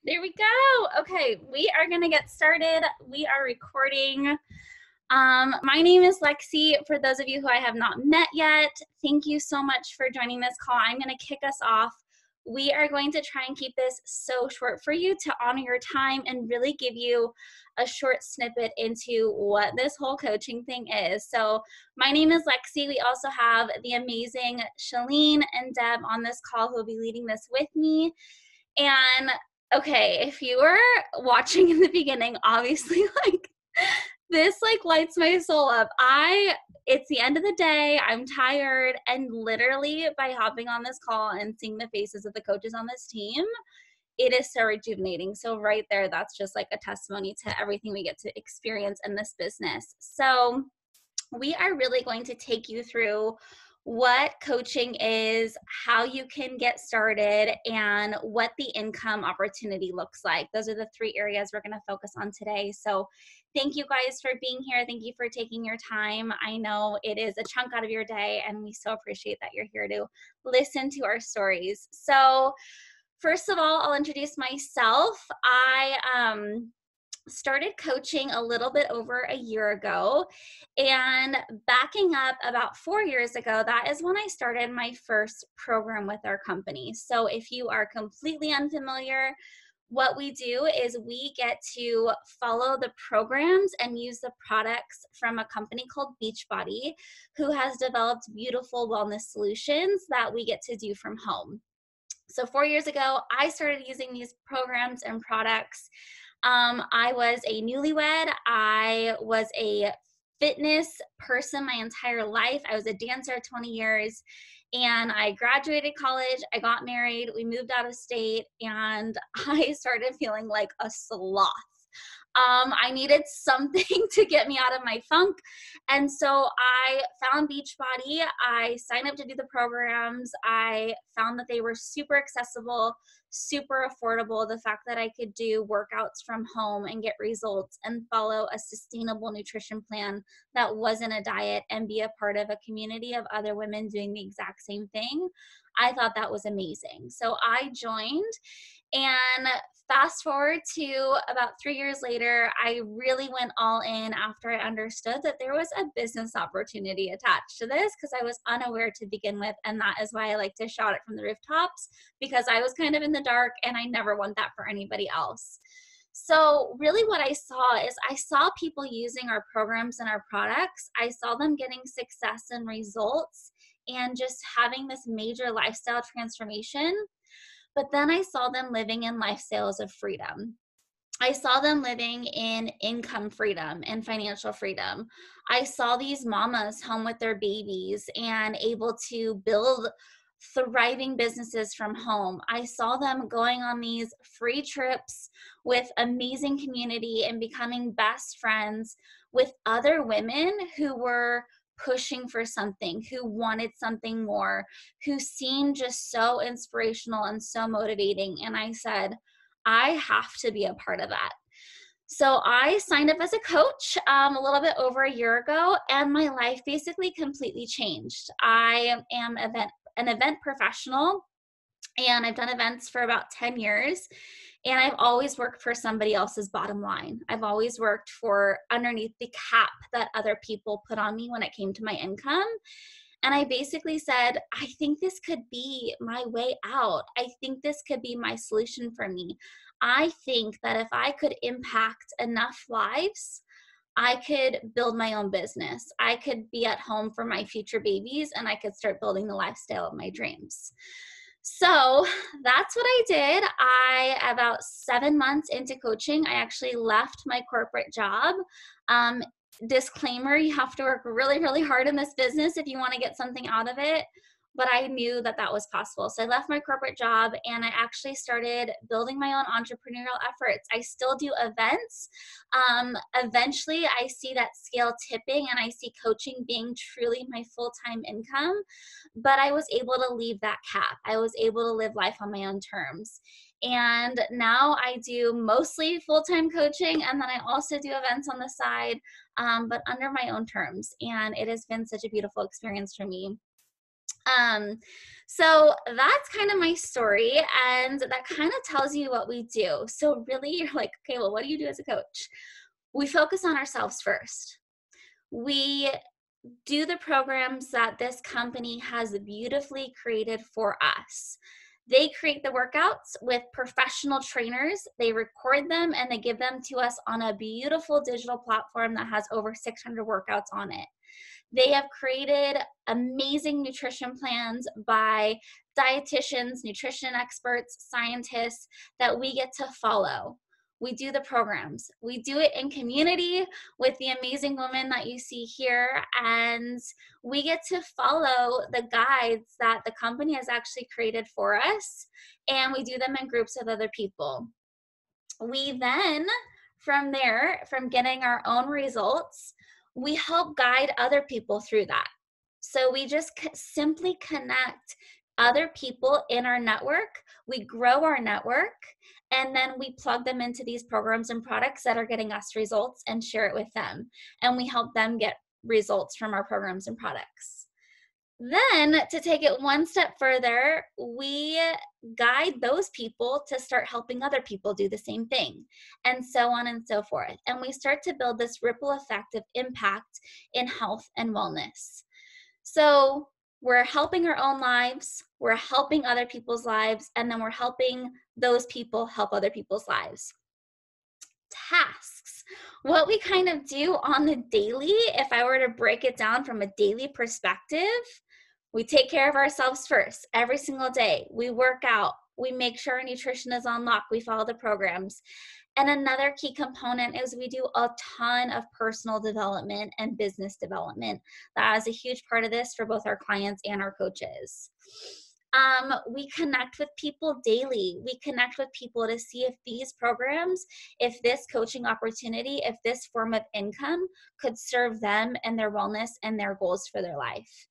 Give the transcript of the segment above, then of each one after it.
There we go. Okay, we are going to get started. We are recording. My name is Lexi. For those of you who I have not met yet, thank you so much for joining this call. I'm going to kick us off. We are going to try and keep this so short for you to honor your time and really give you a short snippet into what this whole coaching thing is. So my name is Lexi. We also have the amazing Shalene and Deb on this call who will be leading this with me. And okay, if you were watching in the beginning, obviously this lights my soul up. It's the end of the day, I'm tired, and literally by hopping on this call and seeing the faces of the coaches on this team, it is so rejuvenating. So right there, that's just like a testimony to everything we get to experience in this business. So we are really going to take you through what coaching is, how you can get started, and what the income opportunity looks like. Those are the three areas we're going to focus on today. So thank you guys for being here. Thank you for taking your time. I know it is a chunk out of your day, and we so appreciate that you're here to listen to our stories. So first of all, I'll introduce myself. I started coaching a little bit over a year ago, and backing up about 4 years ago, that is when I started my first program with our company. So if you are completely unfamiliar, what we do is we get to follow the programs and use the products from a company called Beachbody, who has developed beautiful wellness solutions that we get to do from home. So 4 years ago, I started using these programs and products. I was a newlywed. I was a fitness person my entire life. I was a dancer 20 years, and I graduated college. I got married. We moved out of state, and I started feeling like a sloth. I needed something to get me out of my funk. And so I found Beachbody. I signed up to do the programs. I found that they were super accessible, super affordable. The fact that I could do workouts from home and get results and follow a sustainable nutrition plan that wasn't a diet and be a part of a community of other women doing the exact same thing. I thought that was amazing. So I joined, and fast forward to about 3 years later, I really went all in after I understood that there was a business opportunity attached to this, because I was unaware to begin with. And that is why I like to shout it from the rooftops, because I was kind of in the dark and I never want that for anybody else. So really what I saw is I saw people using our programs and our products. I saw them getting success and results and just having this major lifestyle transformation. But then I saw them living in lifestyles of freedom. I saw them living in income freedom and financial freedom. I saw these mamas home with their babies and able to build thriving businesses from home. I saw them going on these free trips with amazing community and becoming best friends with other women who were pushing for something, who wanted something more, who seemed just so inspirational and so motivating. And I said, I have to be a part of that. So I signed up as a coach a little bit over a year ago, and my life basically completely changed. I am an event professional, and I've done events for about 10 years. And I've always worked for somebody else's bottom line. I've always worked for underneath the cap that other people put on me when it came to my income. And I basically said, I think this could be my way out. I think this could be my solution for me. I think that if I could impact enough lives, I could build my own business. I could be at home for my future babies, and I could start building the lifestyle of my dreams. So that's what I did. About 7 months into coaching, I actually left my corporate job. Disclaimer, you have to work really, really hard in this business if you want to get something out of it. But I knew that that was possible. So I left my corporate job, and I actually started building my own entrepreneurial efforts. I still do events. Eventually, I see that scale tipping, and I see coaching being truly my full-time income. But I was able to leave that cap. I was able to live life on my own terms. And now I do mostly full-time coaching, and then I also do events on the side, but under my own terms. And it has been such a beautiful experience for me. Um, so that's kind of my story, and that kind of tells you what we do. So really, you're like, okay, well, what do you do as a coach? We focus on ourselves first. We do the programs that this company has beautifully created for us. They create the workouts with professional trainers. They record them and they give them to us on a beautiful digital platform that has over 600 workouts on it. They have created amazing nutrition plans by dietitians, nutrition experts, scientists that we get to follow. We do the programs. We do it in community with the amazing women that you see here, and we get to follow the guides that the company has actually created for us, and we do them in groups with other people. We then, from there, from getting our own results, we help guide other people through that. So we just simply connect other people in our network. We grow our network, and then we plug them into these programs and products that are getting us results and share it with them. And we help them get results from our programs and products. Then, to take it one step further, we guide those people to start helping other people do the same thing, and so on and so forth. And we start to build this ripple effect of impact in health and wellness. So we're helping our own lives, we're helping other people's lives, and then we're helping those people help other people's lives. Tasks. What we kind of do on the daily, if I were to break it down from a daily perspective, we take care of ourselves first every single day. We work out. We make sure our nutrition is on lock. We follow the programs. And another key component is we do a ton of personal development and business development. That is a huge part of this for both our clients and our coaches. We connect with people daily. We connect with people to see if these programs, if this coaching opportunity, if this form of income could serve them and their wellness and their goals for their life.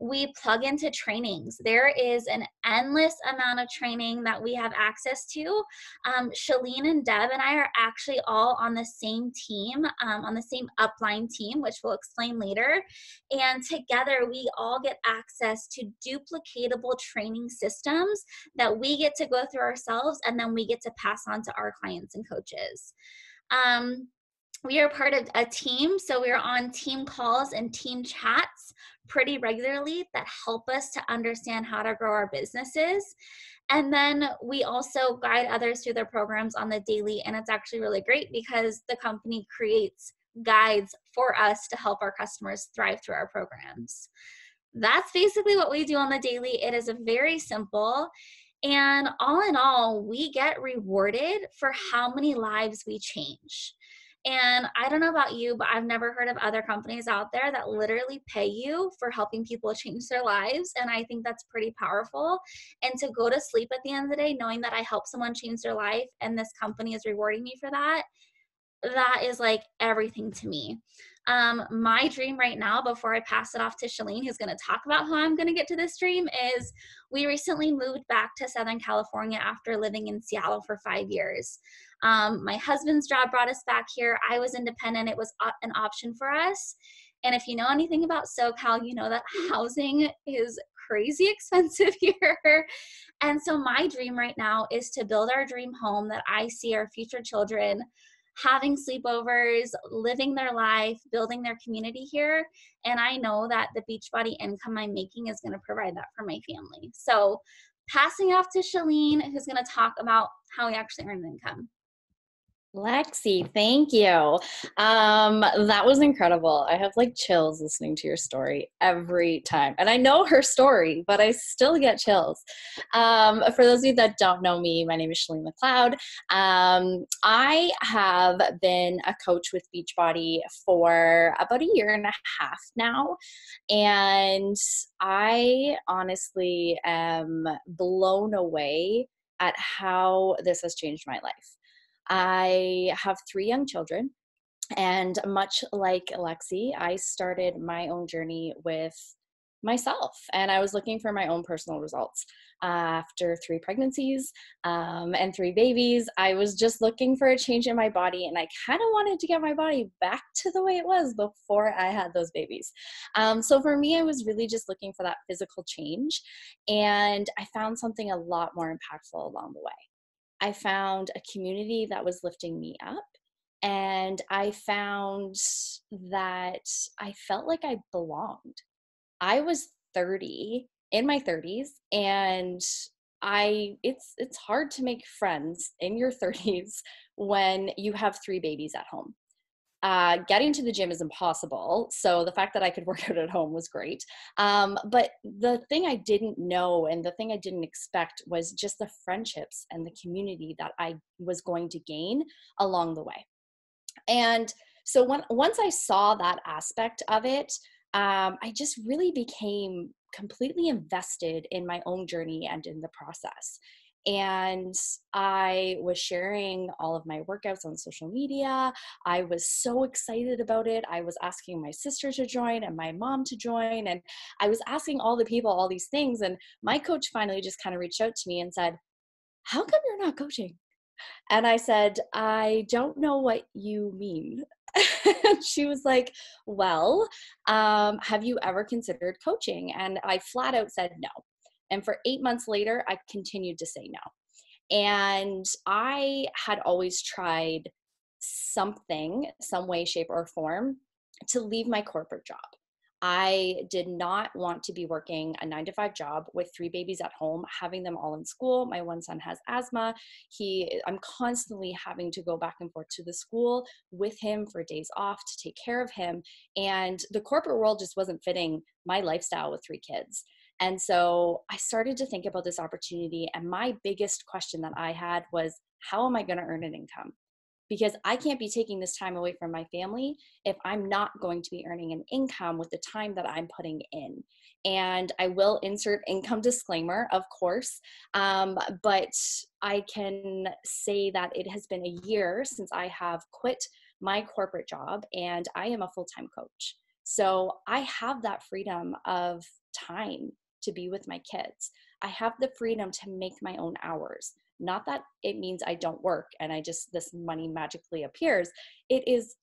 We plug into trainings. There is an endless amount of training that we have access to. Shalene and Deb and I are actually all on the same team, on the same upline team, which we'll explain later. And together we all get access to duplicatable training systems that we get to go through ourselves, and then we get to pass on to our clients and coaches. We are part of a team, so we're on team calls and team chats pretty regularly that help us to understand how to grow our businesses. And then we also guide others through their programs on the daily, and it's actually really great because the company creates guides for us to help our customers thrive through our programs. That's basically what we do on the daily. It is a very simple, and all in all, we get rewarded for how many lives we change. And I don't know about you, but I've never heard of other companies out there that literally pay you for helping people change their lives. And I think that's pretty powerful. And to go to sleep at the end of the day, knowing that I helped someone change their life and this company is rewarding me for that, that is like everything to me. My dream right now, before I pass it off to Shalene, who's going to talk about how I'm going to get to this dream, is we recently moved back to Southern California after living in Seattle for 5 years. My husband's job brought us back here. I was independent. It was an option for us. And if you know anything about SoCal, you know that housing is crazy expensive here. And so my dream right now is to build our dream home that I see our future children having sleepovers, living their life, building their community here. And I know that the Beachbody income I'm making is going to provide that for my family. So passing off to Shalene, who's going to talk about how we actually earn income. Lexi, thank you. That was incredible. I have like chills listening to your story every time. And I know her story, but I still get chills. For those of you that don't know me, my name is Shalene McLeod. I have been a coach with Beachbody for about 1.5 years now. And I honestly am blown away at how this has changed my life. I have 3 young children, and much like Lexi, I started my own journey with myself, and I was looking for my own personal results. After 3 pregnancies and 3 babies, I was just looking for a change in my body, and I kind of wanted to get my body back to the way it was before I had those babies. So for me, I was really just looking for that physical change, and I found something a lot more impactful along the way. I found a community that was lifting me up, and I found that I felt like I belonged. I was 30, in my 30s, and it's hard to make friends in your 30s when you have 3 babies at home. Getting to the gym is impossible. So the fact that I could work out at home was great. But the thing I didn't know and the thing I didn't expect was just the friendships and the community that I was going to gain along the way. And so once I saw that aspect of it, I just really became completely invested in my own journey and in the process. And I was sharing all of my workouts on social media. I was so excited about it. I was asking my sister to join and my mom to join. And I was asking all the people all these things. And my coach finally just kind of reached out to me and said, "How come you're not coaching?" And I said, "I don't know what you mean." She was like, "Well, have you ever considered coaching?" And I flat out said no. And for 8 months later, I continued to say no. And I had always tried something, some way, shape, or form to leave my corporate job. I did not want to be working a 9 to 5 job with 3 babies at home, having them all in school. My one son has asthma. I'm constantly having to go back and forth to the school with him for days off to take care of him. And the corporate world just wasn't fitting my lifestyle with 3 kids. And so I started to think about this opportunity. And my biggest question that I had was, how am I going to earn an income? Because I can't be taking this time away from my family if I'm not going to be earning an income with the time that I'm putting in. And I will insert income disclaimer, of course, but I can say that it has been a year since I have quit my corporate job and I am a full-time coach. So I have that freedom of time to be with my kids. I have the freedom to make my own hours. Not that it means I don't work and this money magically appears. It is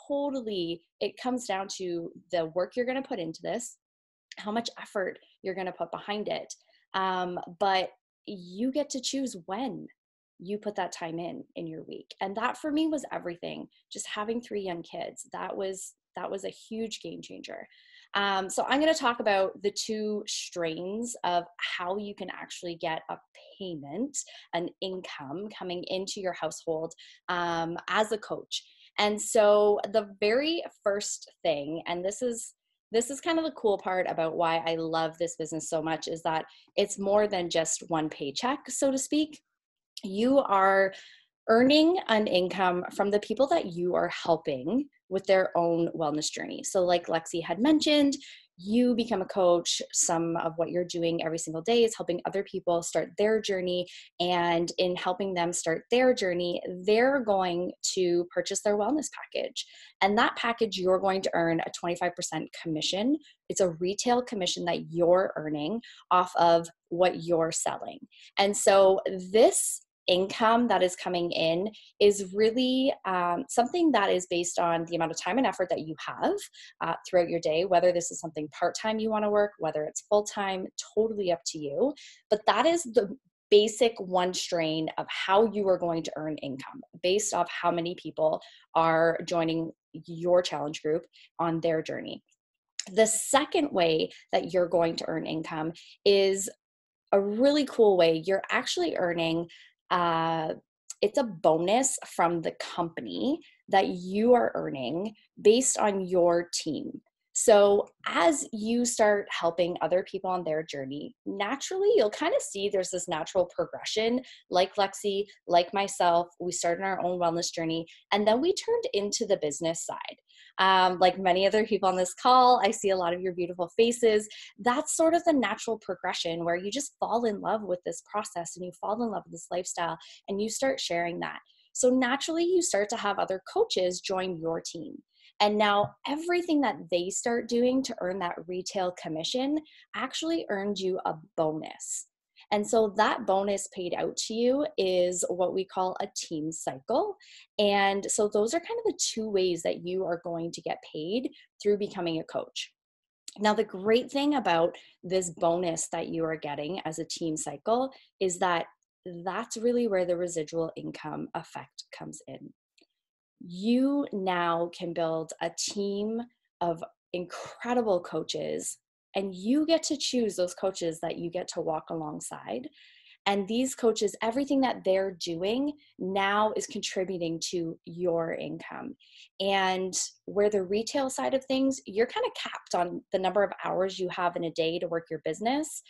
totally, it comes down to the work you're going to put into this, how much effort you're going to put behind it. But you get to choose when you put that time in your week. And that for me was everything. Just having 3 young kids, that was a huge game changer. So I'm going to talk about the 2 strains of how you can actually get a payment, an income coming into your household as a coach. And so the very first thing, and this is kind of the cool part about why I love this business so much, is that it's more than just one paycheck, so to speak. You are earning an income from the people that you are helping with their own wellness journey. So like Lexi had mentioned, you become a coach. Some of what you're doing every single day is helping other people start their journey. And in helping them start their journey, they're going to purchase their wellness package. And that package, you're going to earn a 25% commission. It's a retail commission that you're earning off of what you're selling. And so this income that is coming in is really something that is based on the amount of time and effort that you have throughout your day, whether this is something part-time you want to work, whether it's full-time, totally up to you. But that is the basic one strain of how you are going to earn income based off how many people are joining your challenge group on their journey. The second way that you're going to earn income is a really cool way. You're actually earning it's a bonus from the company that you are earning based on your team. So as you start helping other people on their journey, naturally, you'll kind of see there's this natural progression. Like Lexi, like myself, we started our own wellness journey, and then we turned into the business side. Like many other people on this call, I see a lot of your beautiful faces. That's sort of the natural progression where you just fall in love with this process and you fall in love with this lifestyle and you start sharing that. So naturally, you start to have other coaches join your team. And now everything that they start doing to earn that retail commission actually earned you a bonus. And so that bonus paid out to you is what we call a team cycle. And so those are kind of the two ways that you are going to get paid through becoming a coach. Now, the great thing about this bonus that you are getting as a team cycle is that that's really where the residual income effect comes in. You now can build a team of incredible coaches, and you get to choose those coaches that you get to walk alongside. And these coaches, everything that they're doing now is contributing to your income. And where the retail side of things, you're kind of capped on the number of hours you have in a day to work your business.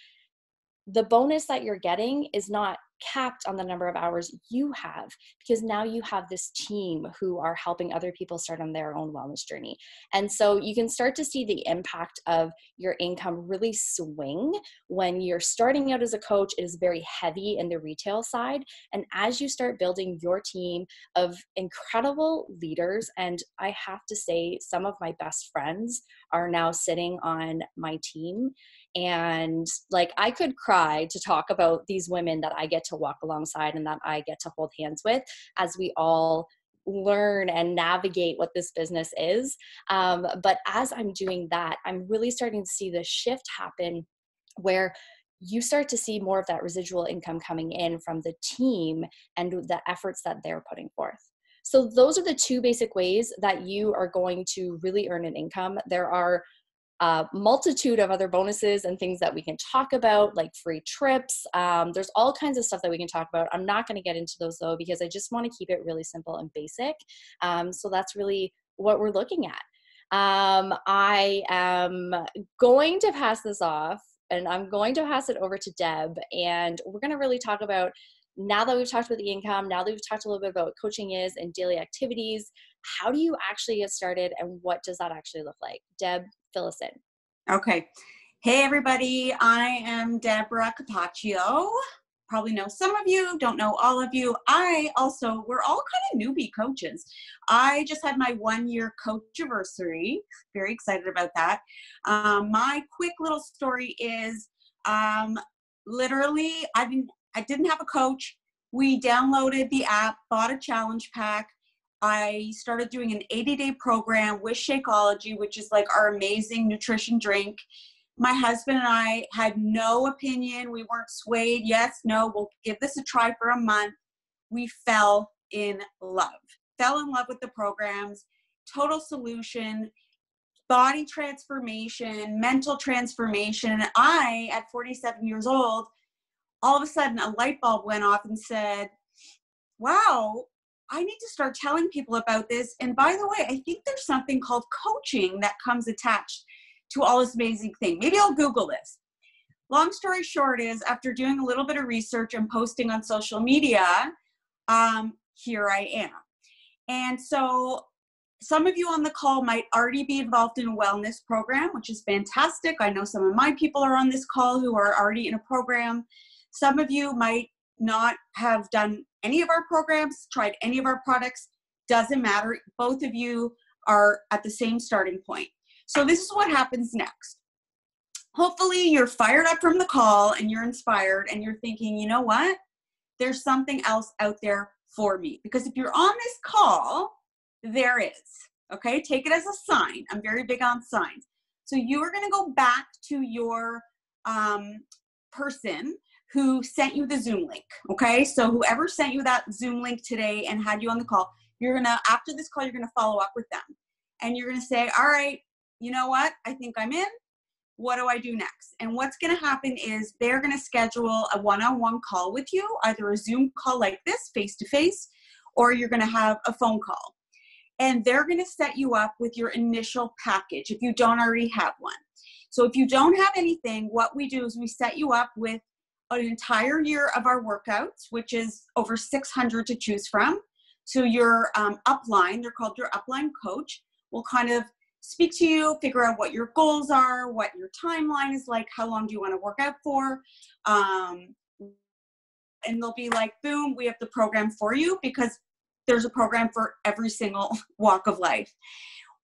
The bonus that you're getting is not capped on the number of hours you have, because now you have this team who are helping other people start on their own wellness journey. And so you can start to see the impact of your income really swing. When you're starting out as a coach, it is very heavy in the retail side. And as you start building your team of incredible leaders, and I have to say some of my best friends are now sitting on my team. And like, I could cry to talk about these women that I get to walk alongside and that I get to hold hands with as we all learn and navigate what this business is. But as I'm doing that, I'm really starting to see the shift happen where you start to see more of that residual income coming in from the team and the efforts that they're putting forth. So those are the two basic ways that you are going to really earn an income. There are a multitude of other bonuses and things that we can talk about, like free trips. There's all kinds of stuff that we can talk about. I'm not going to get into those though, because I just want to keep it really simple and basic. So that's really what we're looking at. I am going to pass this off, and I'm going to pass it over to Deb, and we're going to really talk about, now that we've talked about the income, now that we've talked a little bit about what coaching is and daily activities, how do you actually get started and what does that actually look like? Deb, fill us in. Okay. Hey, everybody. I am Deborah Capaccio. Probably know some of you, don't know all of you. We're all kind of newbie coaches. I just had my 1-year coach anniversary. Very excited about that. My quick little story is literally, I didn't have a coach. We downloaded the app, bought a challenge pack. I started doing an 80-day program with Shakeology, which is like our amazing nutrition drink. My husband and I had no opinion. We weren't swayed. Yes, no, we'll give this a try for a month. We fell in love with the programs, total solution, body transformation, mental transformation. I, at 47 years old, all of a sudden a light bulb went off and said, wow, I need to start telling people about this. And by the way, I think there's something called coaching that comes attached to all this amazing thing. Maybe I'll Google this. Long story short is, after doing a little bit of research and posting on social media, here I am. And so some of you on the call might already be involved in a wellness program, which is fantastic. I know some of my people are on this call who are already in a program. Some of you might not have done any of our programs, tried any of our products, doesn't matter. Both of you are at the same starting point. So this is what happens next. Hopefully you're fired up from the call and you're inspired and you're thinking, you know what? There's something else out there for me. Because if you're on this call, there is, okay? Take it as a sign. I'm very big on signs. So you are going to go back to your person who sent you the Zoom link, okay? So whoever sent you that Zoom link today and had you on the call, you're gonna, after this call, you're gonna follow up with them. And you're gonna say, all right, you know what? I think I'm in. What do I do next? And what's gonna happen is they're gonna schedule a one-on-one call with you, either a Zoom call like this, face-to-face, or you're gonna have a phone call. And they're gonna set you up with your initial package if you don't already have one. So if you don't have anything, what we do is we set you up with an entire year of our workouts, which is over 600 to choose from. So your upline, they're called your upline coach, will kind of speak to you, figure out what your goals are, what your timeline is like, how long do you want to work out for. And they'll be like, boom, we have the program for you, because there's a program for every single walk of life.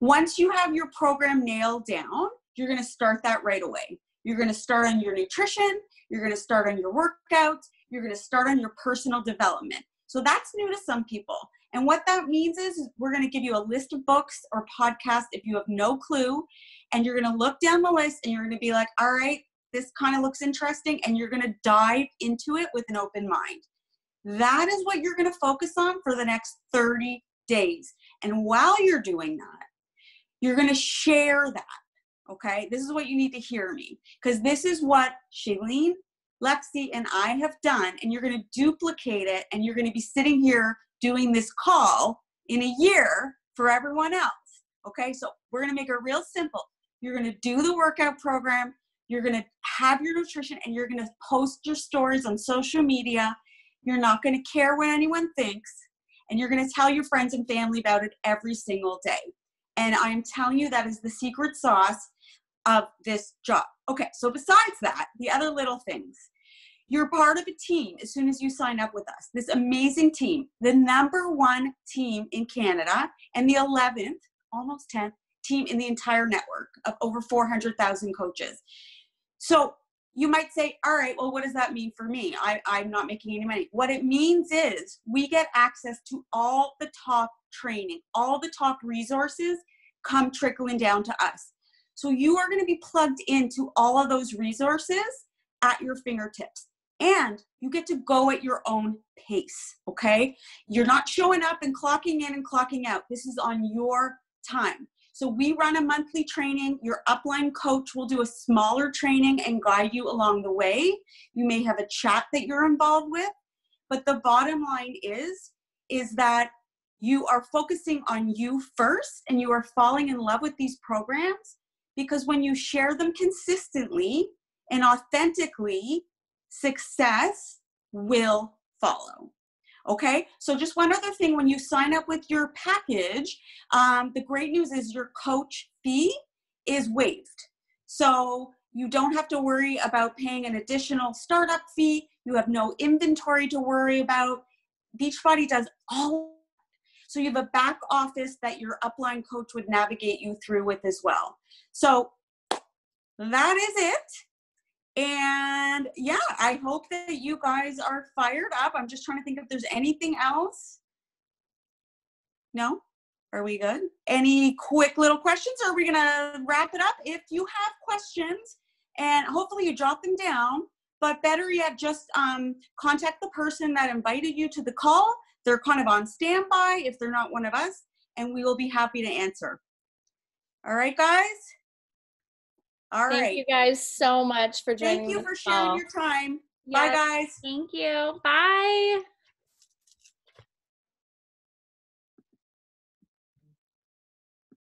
Once you have your program nailed down, you're going to start that right away. You're going to start on your nutrition. You're going to start on your workouts. You're going to start on your personal development. So that's new to some people. And what that means is we're going to give you a list of books or podcasts if you have no clue. And you're going to look down the list and you're going to be like, all right, this kind of looks interesting. And you're going to dive into it with an open mind. That is what you're going to focus on for the next 30 days. And while you're doing that, you're going to share that. Okay, this is what you need to hear me, because this is what Shailene, Lexi, and I have done, and you're going to duplicate it, and you're going to be sitting here doing this call in a year for everyone else. Okay, so we're going to make it real simple. You're going to do the workout program, you're going to have your nutrition, and you're going to post your stories on social media. You're not going to care what anyone thinks, and you're going to tell your friends and family about it every single day. And I'm telling you, that is the secret sauce of this job. Okay, so besides that, the other little things. You're part of a team as soon as you sign up with us. This amazing team, the #1 team in Canada and the 11th, almost 10th team in the entire network of over 400,000 coaches. So you might say, all right, well, what does that mean for me? I'm not making any money. What it means is we get access to all the top training, all the top resources come trickling down to us. So you are going to be plugged into all of those resources at your fingertips. And you get to go at your own pace, okay? You're not showing up and clocking in and clocking out. This is on your time. So we run a monthly training. Your upline coach will do a smaller training and guide you along the way. You may have a chat that you're involved with. But the bottom line is that you are focusing on you first, and you are falling in love with these programs, because when you share them consistently and authentically, success will follow. Okay, so just one other thing, when you sign up with your package, the great news is your coach fee is waived. So you don't have to worry about paying an additional startup fee. You have no inventory to worry about. Beachbody does all. So you have a back office that your upline coach would navigate you through with as well. So that is it. And yeah, I hope that you guys are fired up. I'm just trying to think if there's anything else. No? Are we good? Any quick little questions, or are we gonna wrap it up? If you have questions, and hopefully you jot them down, but better yet, just contact the person that invited you to the call. They're kind of on standby if they're not one of us, and we will be happy to answer. All right, guys? All right. Thank you guys so much for joining. Thank you for sharing your time. Yes, Bye, guys. Thank you. Bye.